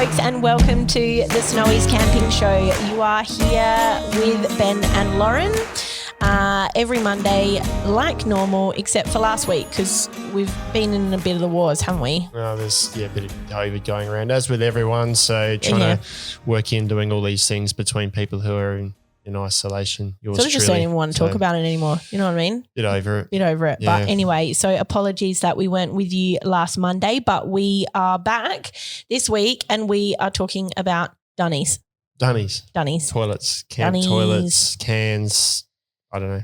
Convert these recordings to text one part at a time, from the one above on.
folks, and welcome to the Snowy's Camping Show. You are here with Ben and Lauren every Monday, like normal, except for last week because we've been in a bit of the wars, haven't we? There's a bit of COVID going around, as with everyone. So trying to work in doing all these things between people who are in isolation. Sort of just don't even want to talk about it anymore. You know what I mean? Bit over it. Yeah. But anyway, so apologies that we weren't with you last Monday, but we are back this week and we are talking about dunnies. Toilets, camp toilets, cans, I don't know,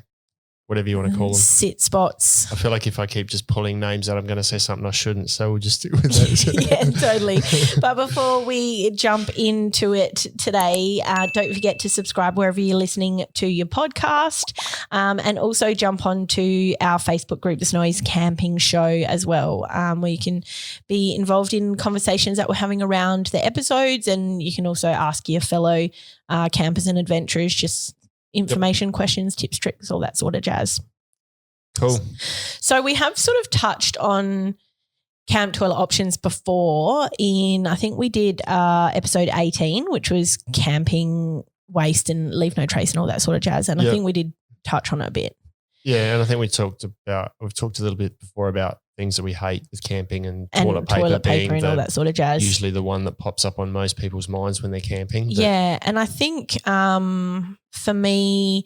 whatever you want to call them. Sit spots. I feel like if I keep just pulling names out, I'm going to say something I shouldn't. So we'll just stick with that. Yeah, totally. But before we jump into it today, don't forget to subscribe wherever you're listening to your podcast, and also jump onto our Facebook group, the Snowy's Camping Show as well, where you can be involved in conversations that we're having around the episodes, and you can also ask your fellow campers and adventurers just information, questions, tips, tricks, all that sort of jazz. Cool. So we have sort of touched on camp toilet options before I think we did episode 18, which was camping waste and leave no trace and all that sort of jazz. And I think we did touch on it a bit. Yeah, and I think we've talked a little bit before about things that we hate with camping and toilet paper and all that sort of jazz. Usually the one that pops up on most people's minds when they're camping. Yeah, and I think for me,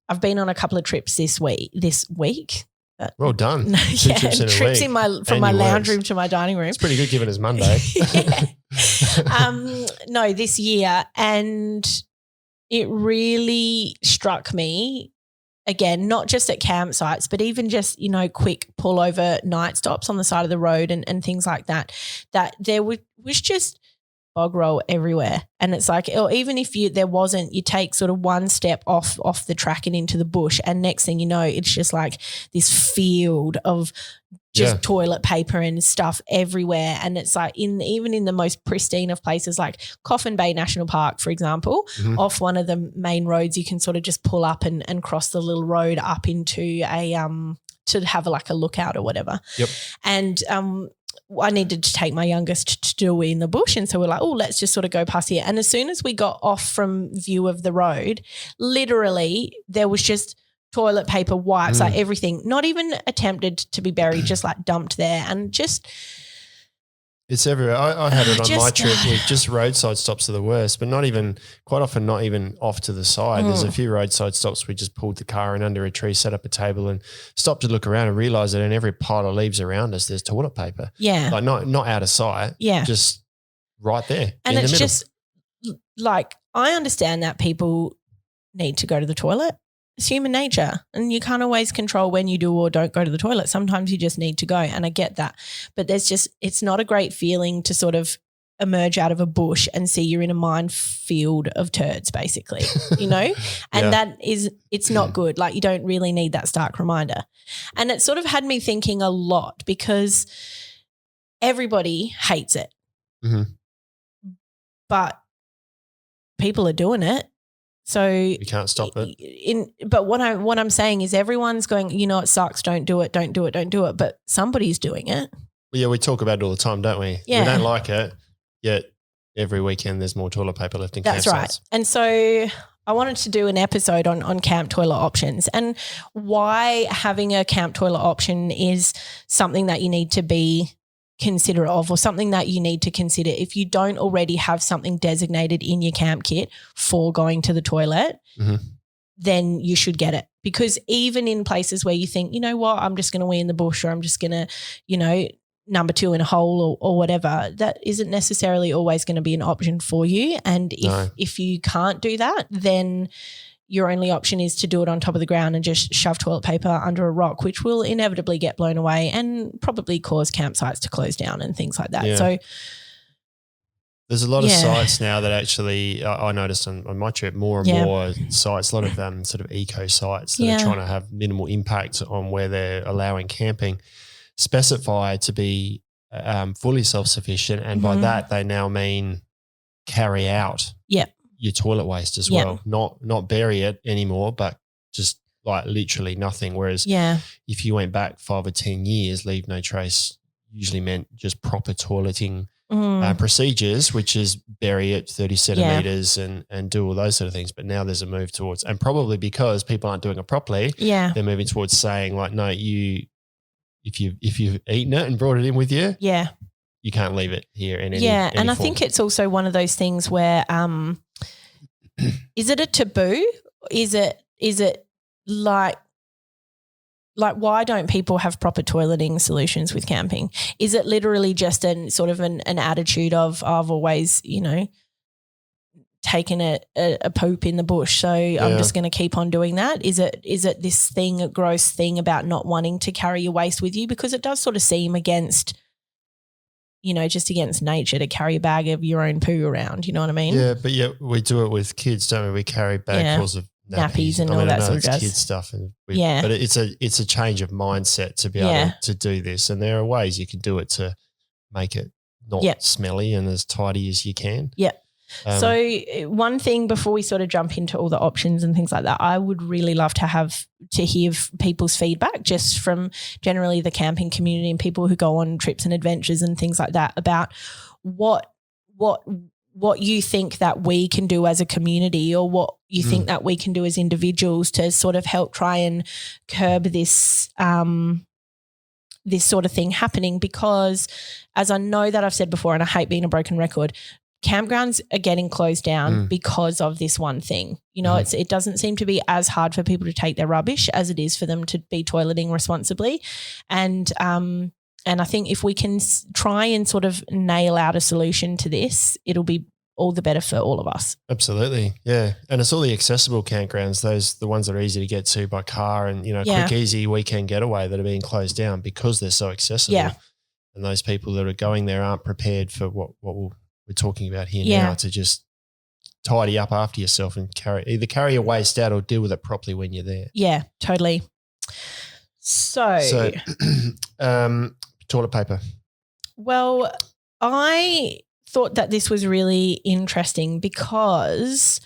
I've been on a couple of trips this week. Well done. Trips from my lounge room to my dining room. It's pretty good given it's Monday. No, this year, and it really struck me. Again, not just at campsites, but even just, quick pullover night stops on the side of the road and things like that, that there was just bog roll everywhere. And it's like, or even if there wasn't, you take sort of one step off the track and into the bush, and next thing you know, it's just like this field of just toilet paper and stuff everywhere. And it's like even in the most pristine of places like Coffin Bay National Park, for example, off one of the main roads, you can sort of just pull up and cross the little road up into to have a lookout or whatever. Yep. And I needed to take my youngest to do it in the bush. And so we're like, let's just sort of go past here. And as soon as we got off from view of the road, literally there was just toilet paper, wipes, like everything, not even attempted to be buried, just like dumped there. And just it's everywhere. I had it on my trip with just roadside stops are the worst, but quite often not even off to the side. There's a few roadside stops we just pulled the car in under a tree, set up a table and stopped to look around and realised that in every pile of leaves around us there's toilet paper. Yeah. Like not out of sight. Yeah. Just right there. And in it's the middle. just like, I understand that people need to go to the toilet. It's human nature, and you can't always control when you do or don't go to the toilet. Sometimes you just need to go, and I get that. But it's not a great feeling to sort of emerge out of a bush and see you're in a minefield of turds, basically, and it's not good. Like, you don't really need that stark reminder. And it sort of had me thinking a lot because everybody hates it, but people are doing it. So you can't stop it. But what I'm saying is everyone's going, it sucks, don't do it. But somebody's doing it. Well, yeah, we talk about it all the time, don't we? Yeah. We don't like it, yet every weekend there's more toilet paper left in campsites. That's right. And so I wanted to do an episode on camp toilet options and why having a camp toilet option is something that you need to be considerate of, or something that you need to consider if you don't already have something designated in your camp kit for going to the toilet, then you should get it. Because even in places where you think, you know what, I'm just going to wee in the bush, or I'm just going to, number two in a hole or whatever, that isn't necessarily always going to be an option for you. And if you can't do that, then your only option is to do it on top of the ground and just shove toilet paper under a rock, which will inevitably get blown away and probably cause campsites to close down and things like that. Yeah. So there's a lot of sites now that actually I noticed on my trip, more and more sites, a lot of sort of eco sites that are trying to have minimal impact on where they're allowing camping, specify to be fully self-sufficient. And by that, they now mean carry out your toilet waste as well, not bury it anymore, but just like literally nothing. Whereas if you went back 5 or 10 years, leave no trace usually meant just proper toileting procedures, which is bury it 30 centimeters and do all those sort of things. But now there's a move towards, and probably because people aren't doing it properly, they're moving towards saying like, no, if you've eaten it and brought it in with you, you can't leave it here in any and I form. think it's also one of those things where is it a taboo? Is it like why don't people have proper toileting solutions with camping? Is it literally just an attitude of I've always, taken a poop in the bush, so I'm just going to keep on doing that? Is it this thing, a gross thing about not wanting to carry your waste with you? Because it does sort of seem against, just against nature to carry a bag of your own poo around. You know what I mean? Yeah, but we do it with kids, don't we? We carry bagfuls of nappies and all that sort of jazz. Kids stuff, but it's a change of mindset to be able to do this, and there are ways you can do it to make it not smelly and as tidy as you can. Yeah. So one thing before we sort of jump into all the options and things like that, I would really love to hear people's feedback just from generally the camping community and people who go on trips and adventures and things like that about what you think that we can do as a community, or what you think that we can do as individuals to sort of help try and curb this this sort of thing happening. Because as I know that I've said before, and I hate being a broken record, campgrounds are getting closed down because of this one thing. It doesn't seem to be as hard for people to take their rubbish as it is for them to be toileting responsibly. And I think if we can try and sort of nail out a solution to this, it'll be all the better for all of us. Absolutely. Yeah. And it's all the accessible campgrounds, the ones that are easy to get to by car and, quick, easy weekend getaway that are being closed down because they're so accessible. Yeah. And those people that are going there aren't prepared for what we're talking about here now, to just tidy up after yourself and either carry your waste out or deal with it properly when you're there. Yeah, totally. So toilet paper. Well, I thought that this was really interesting because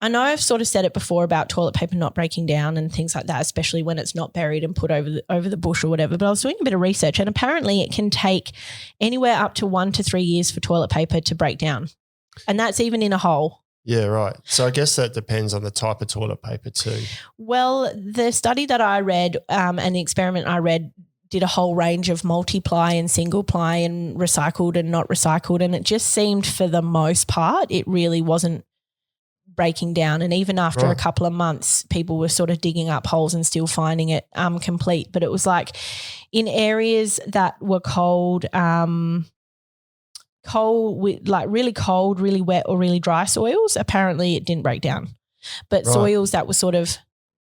I know I've sort of said it before about toilet paper not breaking down and things like that, especially when it's not buried and put over the bush or whatever. But I was doing a bit of research, and apparently it can take anywhere up to 1 to 3 years for toilet paper to break down, and that's even in a hole. Yeah, right. So I guess that depends on the type of toilet paper too. Well, the study that I read and the experiment I read did a whole range of multiply and single ply and recycled and not recycled, and it just seemed for the most part it really wasn't breaking down. And even after a couple of months, people were sort of digging up holes and still finding it complete. But it was like in areas that were cold with like really cold, really wet or really dry soils, apparently it didn't break down. But soils that were sort of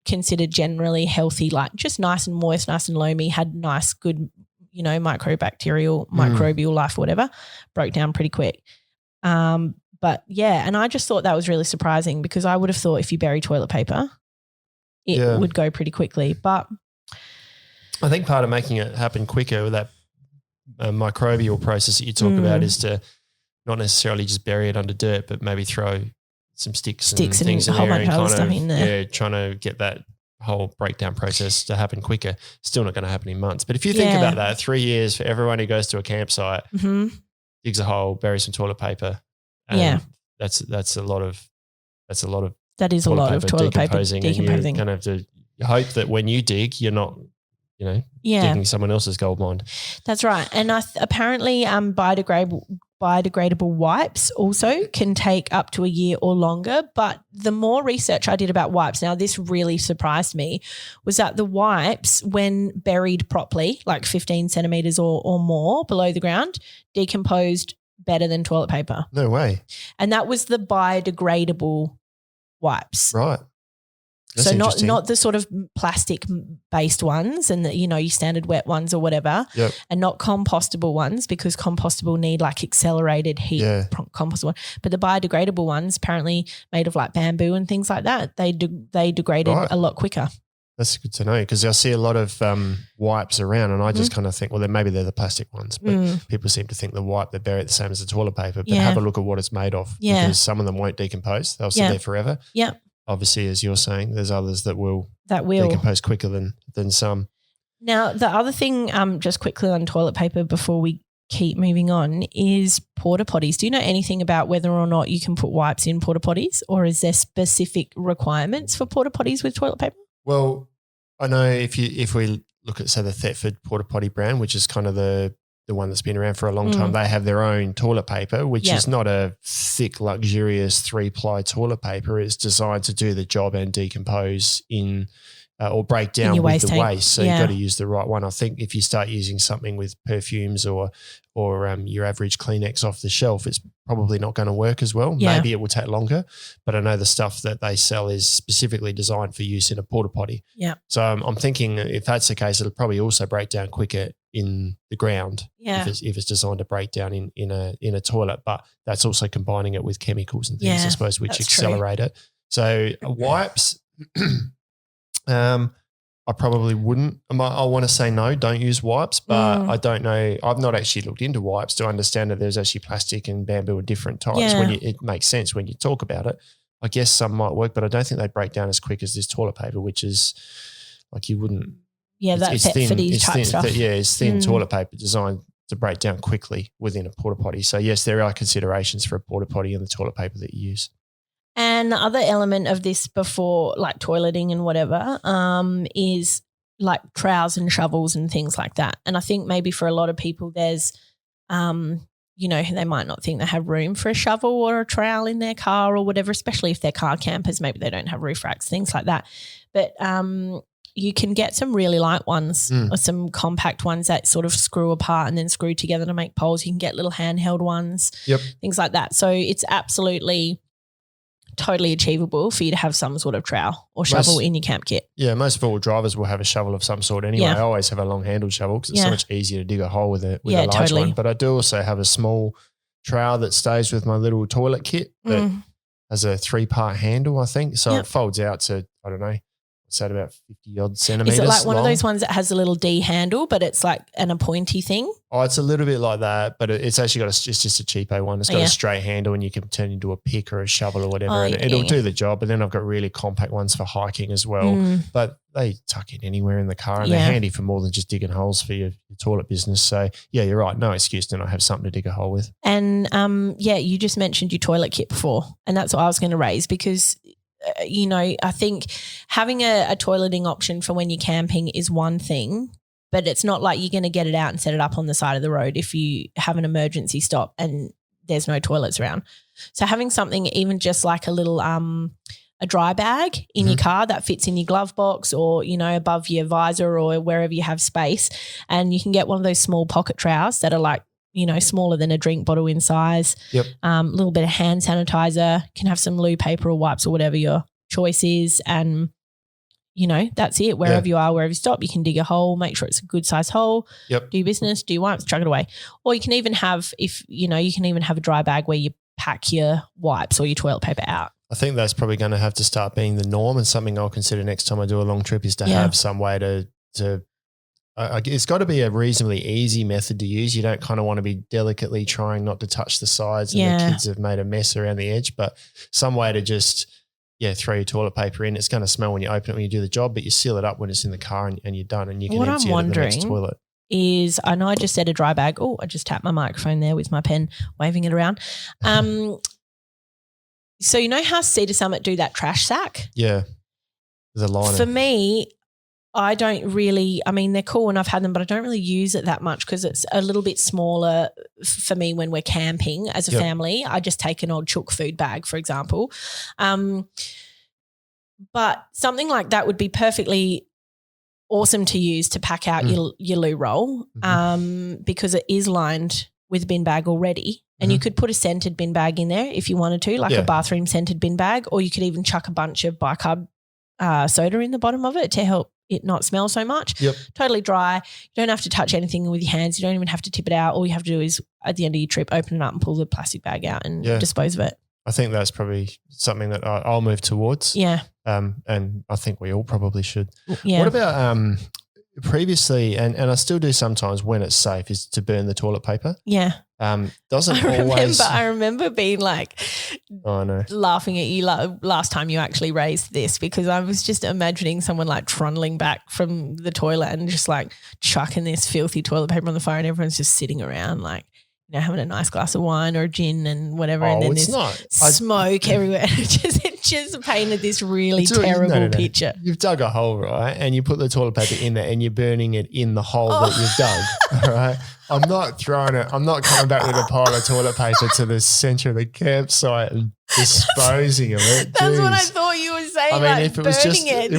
considered generally healthy, like just nice and moist, nice and loamy, had nice, good, microbial life, whatever, broke down pretty quick. But yeah, and I just thought that was really surprising because I would have thought if you bury toilet paper, it would go pretty quickly. But I think part of making it happen quicker with that microbial process that you talk about is to not necessarily just bury it under dirt, but maybe throw some sticks and things in there and kind of trying to get that whole breakdown process to happen quicker. Still not going to happen in months. But if you think about that, 3 years for everyone who goes to a campsite, digs a hole, buries some toilet paper. That's a lot of that is a lot of toilet paper decomposing. You kind of have to hope that when you dig, you're not, digging someone else's gold mine. That's right. And apparently biodegradable wipes also can take up to a year or longer. But the more research I did about wipes, now this really surprised me, was that the wipes, when buried properly, like 15 centimetres or more below the ground, decomposed better than toilet paper. No way. And that was the biodegradable wipes. Right. That's so not the sort of plastic based ones and the, your standard wet ones or whatever, and not compostable ones, because compostable need like accelerated heat compostable, but the biodegradable ones apparently made of like bamboo and things like that, they degraded a lot quicker. That's good to know, because I see a lot of wipes around and I just kind of think, well, then maybe they're the plastic ones, but people seem to think the wipe, they bury it the same as the toilet paper, but have a look at what it's made of, because some of them won't decompose. They'll sit there forever. Yeah. Obviously, as you're saying, there's others that will decompose quicker than some. Now, the other thing, just quickly on toilet paper before we keep moving on is porta potties. Do you know anything about whether or not you can put wipes in porta potties, or is there specific requirements for porta potties with toilet paper? Well, I know if we look at, say, the Thetford porta potty brand, which is kind of the one that's been around for a long time, they have their own toilet paper, which is not a thick, luxurious 3-ply toilet paper. It's designed to do the job and decompose in or break down with the waste. So you've got to use the right one. I think if you start using something with perfumes or your average Kleenex off the shelf, it's probably not going to work as well. Yeah. Maybe it will take longer, but I know the stuff that they sell is specifically designed for use in a porta potty. Yeah. So I'm thinking if that's the case, it'll probably also break down quicker in the ground. Yeah. If it's designed to break down in a toilet, but that's also combining it with chemicals and things, I suppose, which accelerate it. So wipes. I probably wouldn't. I want to say no, don't use wipes, but I don't know. I've not actually looked into wipes to understand that there's actually plastic and bamboo and different types. Yeah. It makes sense when you talk about it. I guess some might work, but I don't think they break down as quick as this toilet paper, which is like you wouldn't. Yeah, that's Thetford type stuff. It's thin toilet paper designed to break down quickly within a porta potty. So yes, there are considerations for a porta potty and the toilet paper that you use. And the other element of this before like toileting and whatever is like trowels and shovels and things like that. And I think maybe for a lot of people there's, they might not think they have room for a shovel or a trowel in their car or whatever, especially if they're car campers. Maybe they don't have roof racks, things like that. But you can get some really light ones or some compact ones that sort of screw apart and then screw together to make poles. You can get little handheld ones, things like that. So it's absolutely totally achievable for you to have some sort of trowel or shovel in your camp kit. Yeah, most four-wheel drivers will have a shovel of some sort anyway. I always have a long-handled shovel because it's so much easier to dig a hole with a large one. But I do also have a small trowel that stays with my little toilet kit that has a 3-part handle, I think. So it folds out to, I don't know, what's that, about 50-odd centimetres long. Is it like one long? of those ones that has a little D handle but it's like a pointy thing? Oh, it's a little bit like that, but it's actually got it's just a cheapo one. It's got a straight handle and you can turn into a pick or a shovel or whatever and it'll do the job. But then I've got really compact ones for hiking as well. But they tuck in anywhere in the car and they're handy for more than just digging holes for your toilet business. So, yeah, you're right. No excuse to not have something to dig a hole with. And, you just mentioned your toilet kit before and that's what I was going to raise because I think having a toileting option for when you're camping is one thing, but it's not like you're going to get it out and set it up on the side of the road if you have an emergency stop and there's no toilets around. So having something even just like a little a dry bag in your car that fits in your glove box or, above your visor or wherever you have space, and you can get one of those small pocket trowels that are like, smaller than a drink bottle in size. Yep. A little bit of hand sanitizer, can have some loo paper or wipes or whatever your choice is. And, that's it. Wherever you are, wherever you stop, you can dig a hole, make sure it's a good size hole, do your business, do your wipes, chuck it away. Or you can even have, you can even have a dry bag where you pack your wipes or your toilet paper out. I think that's probably going to have to start being the norm, and something I'll consider next time I do a long trip is to have some way to it's got to be a reasonably easy method to use. You don't kind of want to be delicately trying not to touch the sides and the kids have made a mess around the edge, but some way to just, throw your toilet paper in. It's going to smell when you open it when you do the job, but you seal it up when it's in the car and you're done and you can empty it in the next toilet. Is I know I just said a dry bag. Oh, I just tapped my microphone there with my pen, waving it around. So you know how Cedar Summit do that trash sack? Yeah. The liner. For me, I don't really, they're cool and I've had them, but I don't really use it that much because it's a little bit smaller for me when we're camping as a family. I just take an old chook food bag, for example. But something like that would be perfectly awesome to use to pack out your loo roll because it is lined with a bin bag already. And you could put a scented bin bag in there if you wanted to, like a bathroom scented bin bag, or you could even chuck a bunch of bicarb soda in the bottom of it to help it not smell so much. Yep. Totally dry. You don't have to touch anything with your hands. You don't even have to tip it out. All you have to do is at the end of your trip, open it up and pull the plastic bag out and dispose of it. I think that's probably something that I'll move towards. Yeah. And I think we all probably should. Yeah. What about previously, and I still do sometimes when it's safe, is to burn the toilet paper. Yeah. Doesn't always. I remember being like, oh no, laughing at you last time you actually raised this, because I was just imagining someone like trundling back from the toilet and just like chucking this filthy toilet paper on the fire, and everyone's just sitting around like, you know, having a nice glass of wine or gin and whatever, and then there's smoke everywhere. It just painted this really terrible picture. You've dug a hole, right? And you put the toilet paper in there and you're burning it in the hole that you've dug, all right? I'm not throwing it. I'm not coming back with a pile of toilet paper to the centre of the campsite and disposing of it. That's what I thought you were saying. I mean, like if it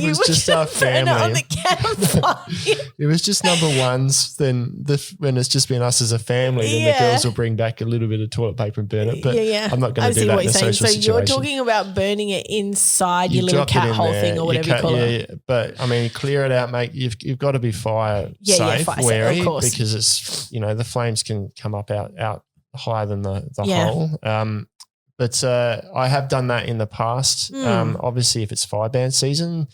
was just our family, on the campfire. It was just number ones. Then when it's just been us as a family, then the girls will bring back a little bit of toilet paper and burn it. But I'm not going to do that in a social situation. So you're talking about burning it inside your little cat hole thing or whatever you call it. Yeah, but I mean, clear it out, mate. You've got to be fire safe, wary, because it's the flames can come up out higher than the hole. But I have done that in the past. Obviously, if it's fire ban season,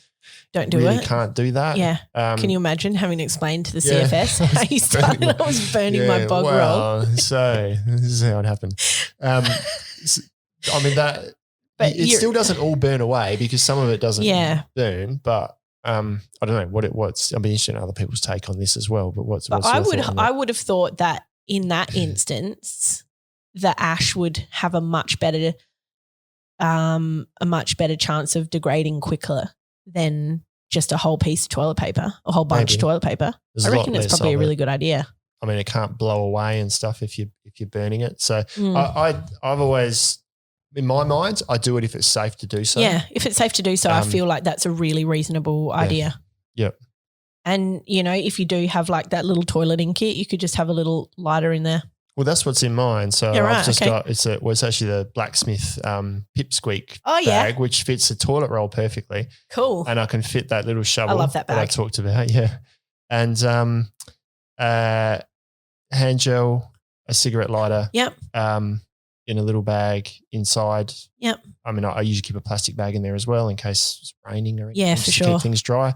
don't do really it. Can't do that. Yeah. Can you imagine having to explain to the CFS how you started? I was burning my bog roll. So this is how it happened. I mean that. But it still doesn't all burn away, because some of it doesn't burn. But I don't know what's. I'd be interested in other people's take on this as well. But what's I would have thought that in that instance, the ash would have a much better chance of degrading quicker than just a whole piece of toilet paper, a whole bunch of toilet paper. I reckon it's probably a really good idea. I mean, it can't blow away and stuff if you're burning it. So I've always, in my mind, I do it if it's safe to do so. Yeah, if it's safe to do so, I feel like that's a really reasonable idea. Yep. And, if you do have like that little toileting kit, you could just have a little lighter in there. Well, that's what's in mine. So I've just got it's actually the blacksmith pipsqueak bag, which fits the toilet roll perfectly. Cool. And I can fit that little shovel. I love that bag. I talked about, and hand gel, a cigarette lighter. Yep. In a little bag inside. Yep. I mean, I usually keep a plastic bag in there as well in case it's raining or anything. Yeah, for sure. Keep things dry.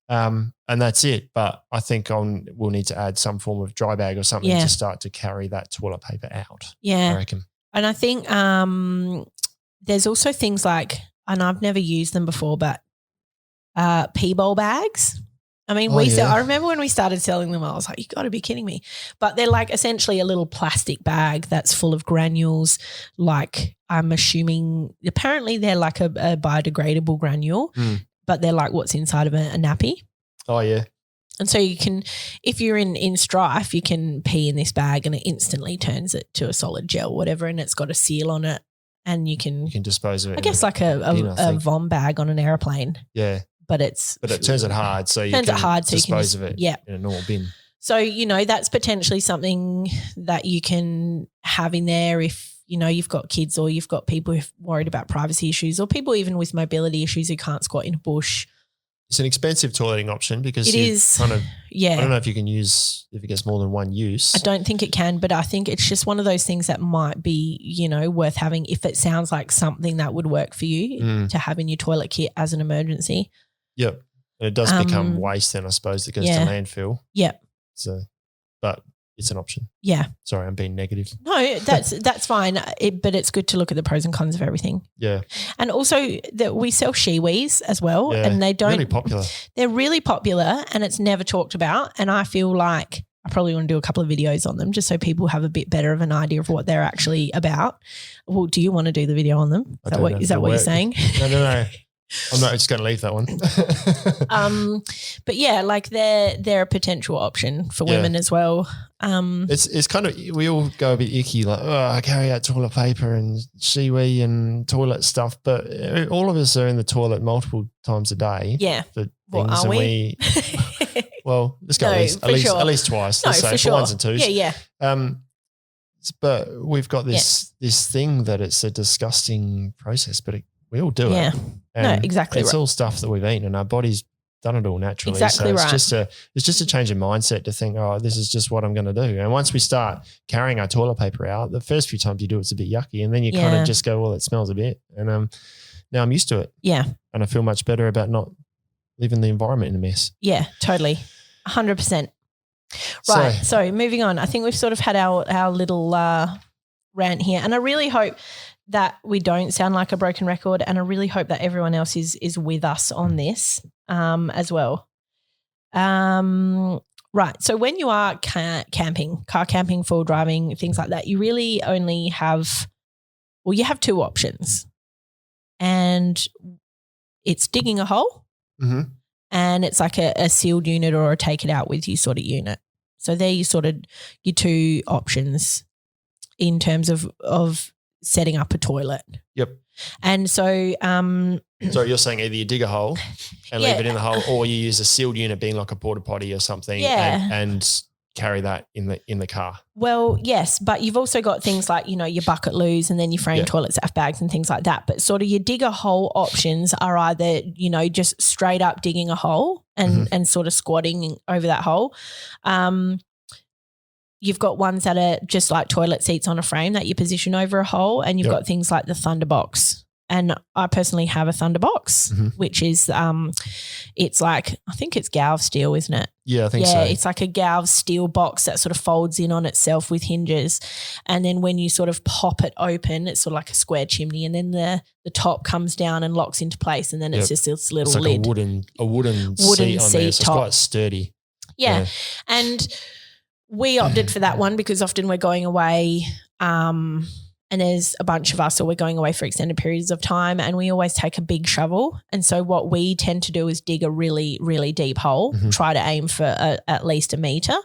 And that's it. But I think we'll need to add some form of dry bag or something to start to carry that toilet paper out. Yeah. I reckon. And I think there's also things like, and I've never used them before, but Peebol bags. I mean, I remember when we started selling them, I was like, you got to be kidding me. But they're like essentially a little plastic bag that's full of granules. Like, I'm assuming apparently they're like a biodegradable granule, but they're like what's inside of a nappy. Oh, yeah. And so you can, if you're in strife, you can pee in this bag and it instantly turns it to a solid gel, whatever, and it's got a seal on it, and you can dispose of it. I guess like a vom bag on an airplane. Yeah. But it turns it hard, so you can dispose of it in a normal bin. So, that's potentially something that you can have in there if, you've got kids or you've got people who've worried about privacy issues, or people even with mobility issues who can't squat in a bush. It's an expensive toileting option because it is kind of, I don't know if you can use, if it gets more than one use. I don't think it can, but I think it's just one of those things that might be, worth having if it sounds like something that would work for you to have in your toilet kit as an emergency. Yep. And it does become waste then, I suppose, that goes to landfill. Yep. So, but it's an option. Yeah. Sorry, I'm being negative. No, that's fine. But it's good to look at the pros and cons of everything. Yeah. And also that we sell Shewees as well, and they don't. Really popular. They're really popular, and it's never talked about. And I feel like I probably want to do a couple of videos on them just so people have a bit better of an idea of what they're actually about. Well, do you want to do the video on them? Is that what you're saying? No. I'm not just going to leave that one. But yeah, like they're a potential option for women as well. It's kind of, we all go a bit icky, like, I carry out toilet paper and Shewee and toilet stuff, but all of us are in the toilet multiple times a day. Yeah. For things, well, are we? Well, let's go at least twice. Let's say for ones and twos. Yeah. But we've got this thing that it's a disgusting process, but we all do it. Yeah. No, exactly. It's all stuff that we've eaten, and our body's done it all naturally. Exactly so right. It's just a change in mindset to think, this is just what I'm going to do. And once we start carrying our toilet paper out, the first few times you do it's a bit yucky, and then you kind of just go, well, it smells a bit. And now I'm used to it. Yeah. And I feel much better about not leaving the environment in a mess. Yeah, totally. 100%. Right. So moving on. I think we've sort of had our little rant here, and I really hope that we don't sound like a broken record, and I really hope that everyone else is with us on this as well. Right. So when you are camping, car camping, full driving, things like that, you really only have – well, you have two options, and it's digging a hole and it's like a sealed unit or a take it out with you sort of unit. So they're your two options in terms of setting up a toilet. Yep. And so so you're saying either you dig a hole and leave it in the hole, or you use a sealed unit being like a porta potty or something and carry that in the car. Well, yes, but you've also got things like, your bucket loos and then your frame toilets, F bags and things like that. But sort of your dig a hole options are either, just straight up digging a hole and sort of squatting over that hole. You've got ones that are just like toilet seats on a frame that you position over a hole, and you've got things like the Thunderbox. And I personally have a Thunderbox, which is it's like, I think it's galv steel, isn't it? Yeah, I think so. Yeah, it's like a galv steel box that sort of folds in on itself with hinges. And then when you sort of pop it open, it's sort of like a square chimney, and then the top comes down and locks into place, and then it's just this little like lid. a wooden seat on there, so it's quite sturdy. Yeah. And we opted for that one because often we're going away and there's a bunch of us, or we're going away for extended periods of time, and we always take a big shovel. And so what we tend to do is dig a really, really deep hole, try to aim for at least 1 metre,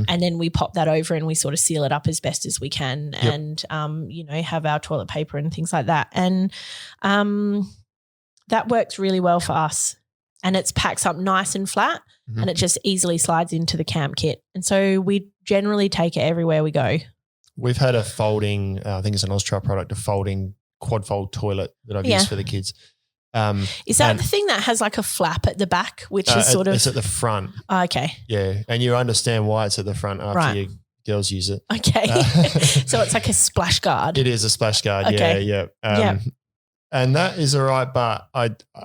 and then we pop that over and we sort of seal it up as best as we can and, have our toilet paper and things like that. And that works really well for us. And it packs up nice and flat and it just easily slides into the camp kit. And so we generally take it everywhere we go. We've had a folding, I think it's an Austral product, a folding quad fold toilet that I've used for the kids. Is that the thing that has like a flap at the back, which is sort of – It's at the front. Oh, okay. Yeah, and you understand why it's at the front after your girls use it. Okay. So it's like a splash guard. It is a splash guard, yeah. And that is all right, but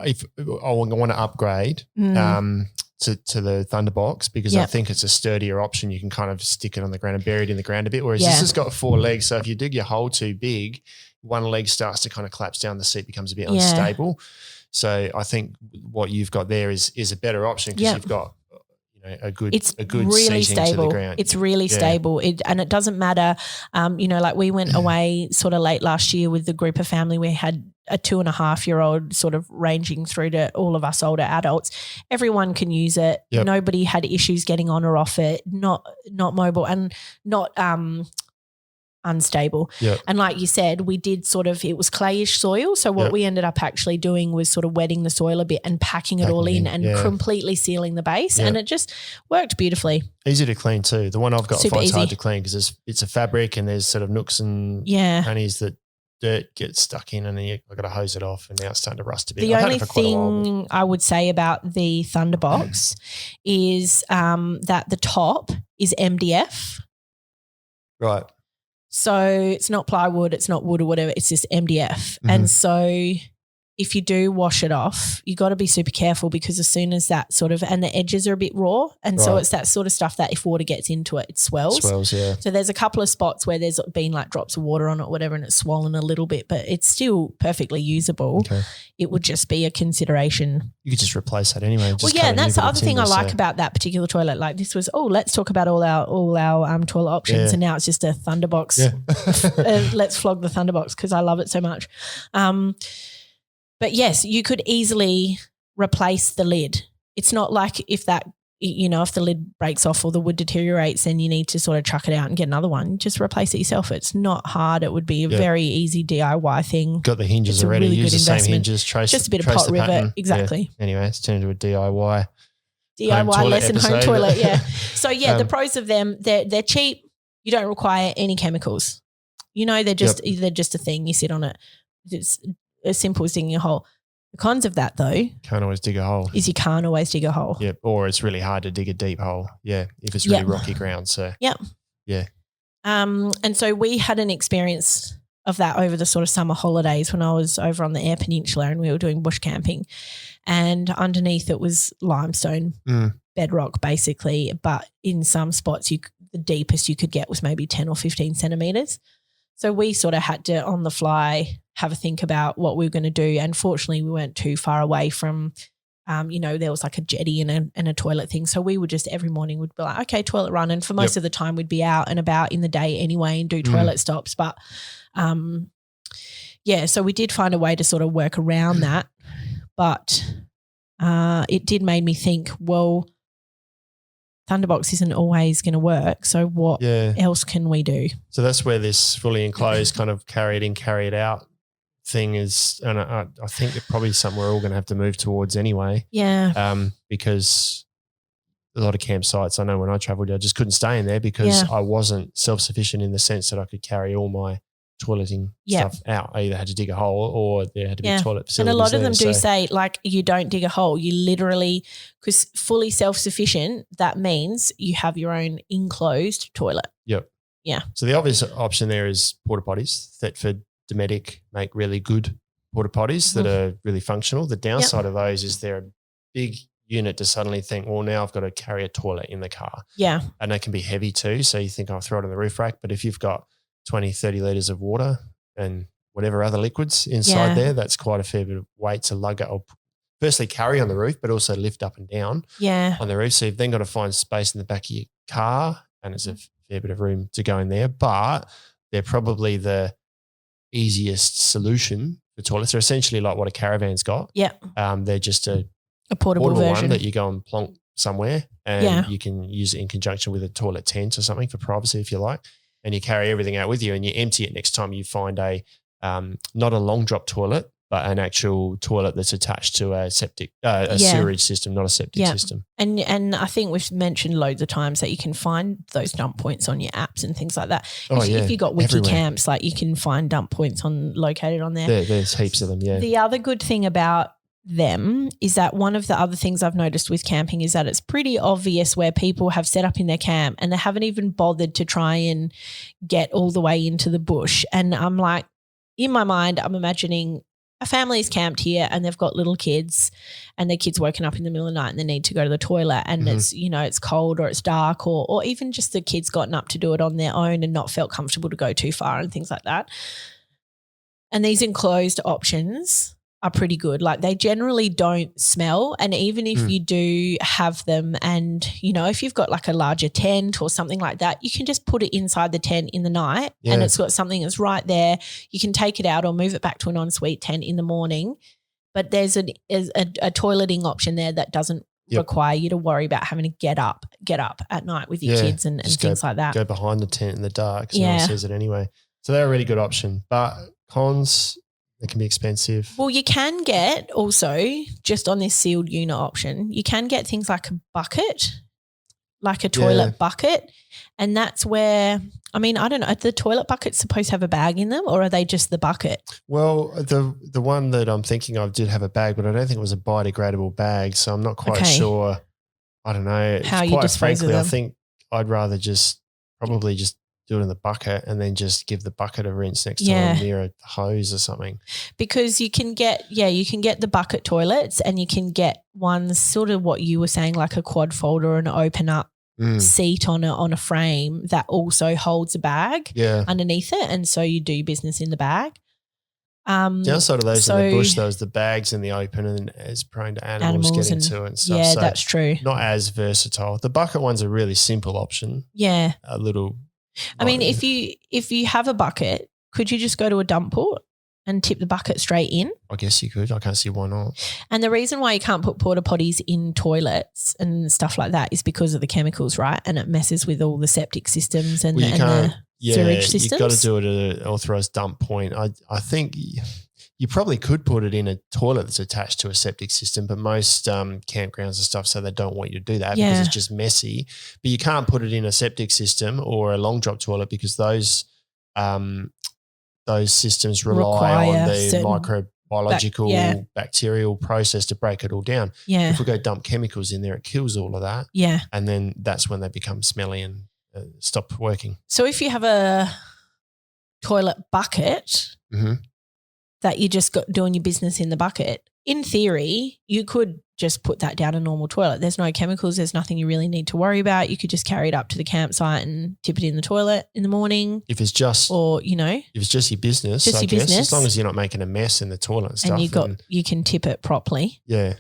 if I want to upgrade to the Thunderbox, because I think it's a sturdier option. You can kind of stick it on the ground and bury it in the ground a bit, whereas this has got 4 legs. So if you dig your hole too big, one leg starts to kind of collapse down, the seat becomes a bit unstable. So I think what you've got there is a better option because you've got a good really seating to the ground. It's really stable. And it doesn't matter, like we went away sort of late last year with the group of family. We had a 2.5-year-old sort of ranging through to all of us older adults. Everyone can use it. Yep. Nobody had issues getting on or off it, not mobile and not unstable. Yep. And like you said, we did it was clayish soil. So what we ended up actually doing was sort of wetting the soil a bit and packing it all in and completely sealing the base. Yep. And it just worked beautifully. Easy to clean too. The one I've got, I find easy. hard to clean because it's a fabric and there's sort of nooks and crannies that dirt gets stuck in, and then I've got to hose it off, and now it's starting to rust a bit. The only thing I would say about the Thunderbox is that the top is MDF. Right. So it's not plywood, it's not wood or whatever, it's just MDF. And so if you do wash it off, you got to be super careful because as soon as that and the edges are a bit raw, and so it's that sort of stuff that if water gets into it, it swells. So there's a couple of spots where there's been like drops of water on it, whatever, and it's swollen a little bit, but it's still perfectly usable. Okay. It would just be a consideration. You could just replace that anyway. And that's the other thing I like about that particular toilet. Like this was, let's talk about all our toilet options, and now it's just a Thunderbox. Let's flog the Thunderbox because I love it so much. But yes, you could easily replace the lid. It's not like if the lid breaks off or the wood deteriorates, then you need to sort of chuck it out and get another one. Just replace it yourself. It's not hard. It would be a very easy DIY thing. Got the hinges already. Really use the investment. same hinges. Just a bit of pot rivet. Pattern. Exactly. Yeah. Anyway, it's turned into a DIY lesson episode. home toilet. Yeah. So the pros of them, they're cheap. You don't require any chemicals. They're just a thing. You sit on it. It's as simple as digging a hole. The cons of that though, can't always dig a hole. Is you can't always dig a hole. Yeah, or it's really hard to dig a deep hole. Yeah, if it's really rocky ground. So yeah. And so we had an experience of that over the sort of summer holidays when I was over on the Eyre Peninsula and we were doing bush camping, and underneath it was limestone bedrock basically, but in some spots the deepest you could get was maybe 10 or 15 centimetres. So we sort of had to, on the fly, have a think about what we were going to do. And fortunately, we weren't too far away from, there was like a jetty and a toilet thing. So we would just every morning would be like, okay, toilet run. And for most of the time we'd be out and about in the day anyway and do toilet stops. But, so we did find a way to sort of work around that. But it did make me think, well, Thunderbox isn't always going to work. So what else can we do? So that's where this fully enclosed kind of carry it in, carry it out thing is, and I think it's probably something we're all going to have to move towards anyway. Yeah. Because a lot of campsites, I know when I travelled, I just couldn't stay in there because I wasn't self-sufficient in the sense that I could carry all my toileting stuff out. I either had to dig a hole or there had to be toilet facilities. And a lot of them do say, like, you don't dig a hole. You literally, because fully self-sufficient, that means you have your own enclosed toilet. Yep. Yeah. So the obvious option there is porta potties. Thetford, Dometic make really good porta potties that are really functional. The downside of those is they're a big unit to suddenly think, well, now I've got to carry a toilet in the car. Yeah. And they can be heavy too. So you think I'll throw it on the roof rack. But if you've got 20, 30 litres of water and whatever other liquids inside there, that's quite a fair bit of weight to lug or firstly carry on the roof, but also lift up and down on the roof. So you've then got to find space in the back of your car, and it's a fair bit of room to go in there. But they're probably the easiest solution for toilets. They're essentially like what a Caravan's got. Yeah. They're just a portable version one that you go and plonk somewhere and you can use it in conjunction with a toilet tent or something for privacy if you like. And you carry everything out with you and you empty it next time you find a not a long drop toilet, but an actual toilet that's attached to a septic, sewerage system, not a septic system. And I think we've mentioned loads of times that you can find those dump points on your apps and things like that. If you've got wiki camps, like you can find dump points located on there. There's heaps of them, yeah. The other good thing about them is that one of the other things I've noticed with camping is that it's pretty obvious where people have set up in their camp and they haven't even bothered to try and get all the way into the bush. And I'm like, in my mind, I'm imagining a family's camped here and they've got little kids and their kids woken up in the middle of the night and they need to go to the toilet and it's, it's cold or it's dark or even just the kids gotten up to do it on their own and not felt comfortable to go too far and things like that. And these enclosed options are pretty good. Like they generally don't smell, and even if you do have them and, if you've got like a larger tent or something like that, you can just put it inside the tent in the night and it's got something that's right there. You can take it out or move it back to an ensuite tent in the morning. But there's a toileting option there that doesn't require you to worry about having to get up at night with your kids and things like that. Go behind the tent in the dark. No one sees it anyway. So they're a really good option. But cons, it can be expensive. Well, you can get also, just on this sealed unit option, you can get things like a bucket, like a toilet bucket. And that's where, I don't know, are the toilet buckets supposed to have a bag in them or are they just the bucket? Well, the one that I'm thinking of did have a bag, but I don't think it was a biodegradable bag. So I'm not quite sure. I don't know. How you dispose of them. I think I'd rather probably just do it in the bucket and then just give the bucket a rinse next time near a hose or something. Because you can get the bucket toilets and you can get ones sort of what you were saying, like a quad folder and open up seat on a frame that also holds a bag underneath it, and so you do your business in the bag. The downside of those in the bush, though, is the bag's in the open and it's prone to animals getting to it and stuff. Yeah, so that's true. Not as versatile. The bucket one's a really simple option. Yeah. A little. If you have a bucket, could you just go to a dump port and tip the bucket straight in? I guess you could. I can't see why not. And the reason why you can't put porta potties in toilets and stuff like that is because of the chemicals, right? And it messes with all the septic systems and the sewage systems. You've got to do it at an authorised dump point. I think you probably could put it in a toilet that's attached to a septic system, but most campgrounds and stuff say they don't want you to do that because it's just messy. But you can't put it in a septic system or a long drop toilet because those systems rely on the microbiological bacterial process to break it all down. Yeah. If we go dump chemicals in there, it kills all of that. Yeah. And then that's when they become smelly and stop working. So if you have a toilet bucket that you just got doing your business in the bucket, in theory, you could just put that down a normal toilet. There's no chemicals. There's nothing you really need to worry about. You could just carry it up to the campsite and tip it in the toilet in the morning. If it's just, or if it's just your business, I guess, as long as you're not making a mess in the toilet and stuff. And you can tip it properly. Yeah.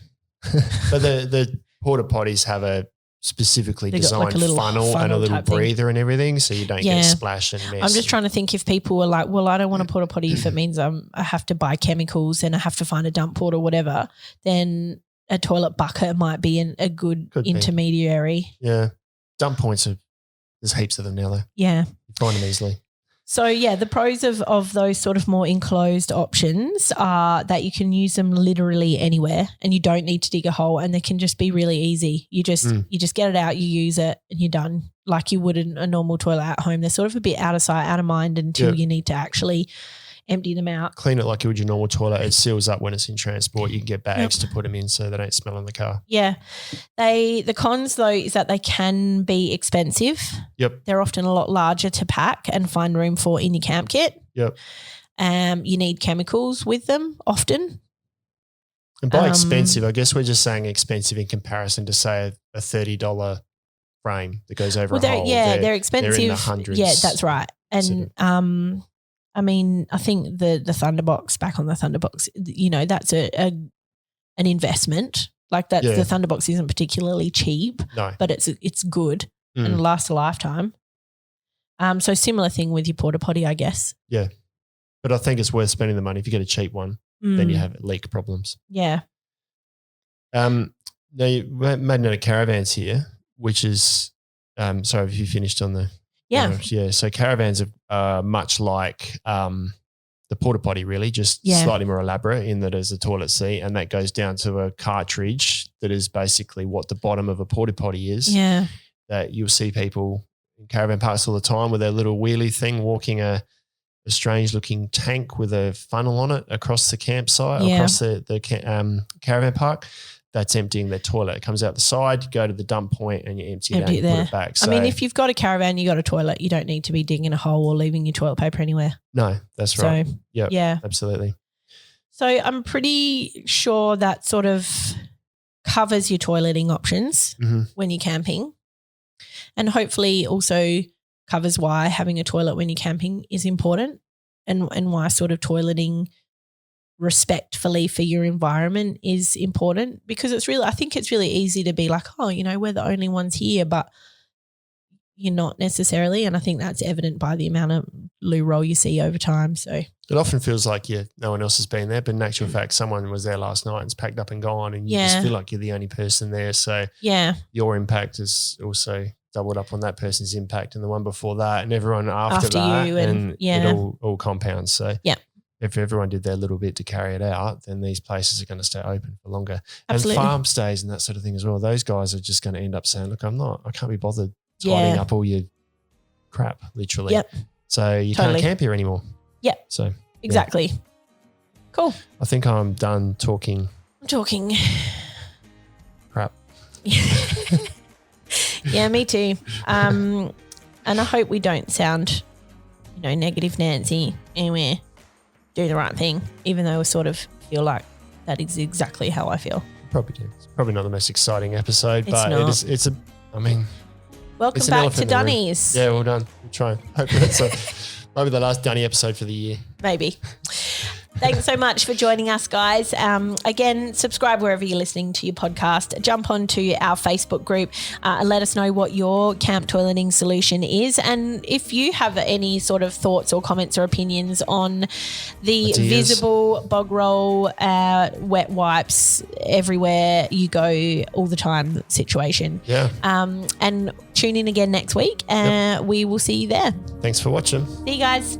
But the porta potties have a specifically designed funnel and a little breather and everything, so you don't get splash and mess. I'm just trying to think if people were like, well, I don't want a porta potty if it means I have to buy chemicals and I have to find a dump port or whatever, then a toilet bucket might be a good intermediary. Yeah. Dump points there's heaps of them now though. Yeah. You find them easily. So, yeah, the pros of those sort of more enclosed options are that you can use them literally anywhere and you don't need to dig a hole, and they can just be really easy. You just get it out, you use it, and you're done, like you would in a normal toilet at home. They're sort of a bit out of sight, out of mind until you need to actually empty them out. Clean it like you would your normal toilet. It seals up when it's in transport. You can get bags to put them in so they don't smell in the car. Yeah. The cons, though, is that they can be expensive. Yep. They're often a lot larger to pack and find room for in your camp kit. Yep. You need chemicals with them often. And by expensive, I guess we're just saying expensive in comparison to, say, a $30 frame that goes over a hole. Yeah, they're expensive. They're in the hundreds. Yeah, that's right. And I mean, I think the Thunderbox, back on the Thunderbox, that's an investment. Like that, the Thunderbox isn't particularly cheap, but it's good and lasts a lifetime. So similar thing with your porta potty, I guess. Yeah, but I think it's worth spending the money. If you get a cheap one, then you have leak problems. Yeah. Now you made note of caravans here, which is sorry if you finished on the. Yeah. So caravans are much like the porta potty, really, just slightly more elaborate in that there's a toilet seat, and that goes down to a cartridge that is basically what the bottom of a porta potty is. Yeah. That you'll see people in caravan parks all the time with their little wheelie thing walking a strange looking tank with a funnel on it across the campsite, across the caravan park. That's emptying their toilet. It comes out the side, you go to the dump point and you empty it out and put it back. So, I mean, if you've got a caravan, you got a toilet, you don't need to be digging a hole or leaving your toilet paper anywhere. No, that's right. So, yeah, absolutely. So I'm pretty sure that sort of covers your toileting options when you're camping, and hopefully also covers why having a toilet when you're camping is important, and why sort of toileting respectfully for your environment is important, because I think it's really easy to be like, oh, we're the only ones here, but you're not necessarily. And I think that's evident by the amount of loo roll you see over time. So it often feels like no one else has been there, but in actual fact, someone was there last night and's packed up and gone, and you just feel like you're the only person there. So your impact is also doubled up on that person's impact and the one before that and everyone after that, you and it all compounds. So if everyone did their little bit to carry it out, then these places are going to stay open for longer. Absolutely. And farm stays and that sort of thing as well. Those guys are just going to end up saying, look, I can't be bothered tidying up all your crap, literally. Yep. So you can't camp here anymore. Yep. So exactly. Cool. I think I'm done talking. I'm talking crap. Yeah, me too. And I hope we don't sound, negative Nancy anywhere. Do the right thing, even though we sort of feel like that is exactly how I feel. Probably do. It's probably not the most exciting episode, it's but not. Welcome back to Dunnies. Yeah, well done. We'll try. Hopefully that's maybe the last Dunny episode for the year. Maybe. Thanks so much for joining us, guys. Again, subscribe wherever you're listening to your podcast. Jump onto our Facebook group and let us know what your camp toileting solution is. And if you have any sort of thoughts or comments or opinions on the visible bog roll, wet wipes everywhere you go all the time situation. Yeah. And tune in again next week and we will see you there. Thanks for watching. See you guys.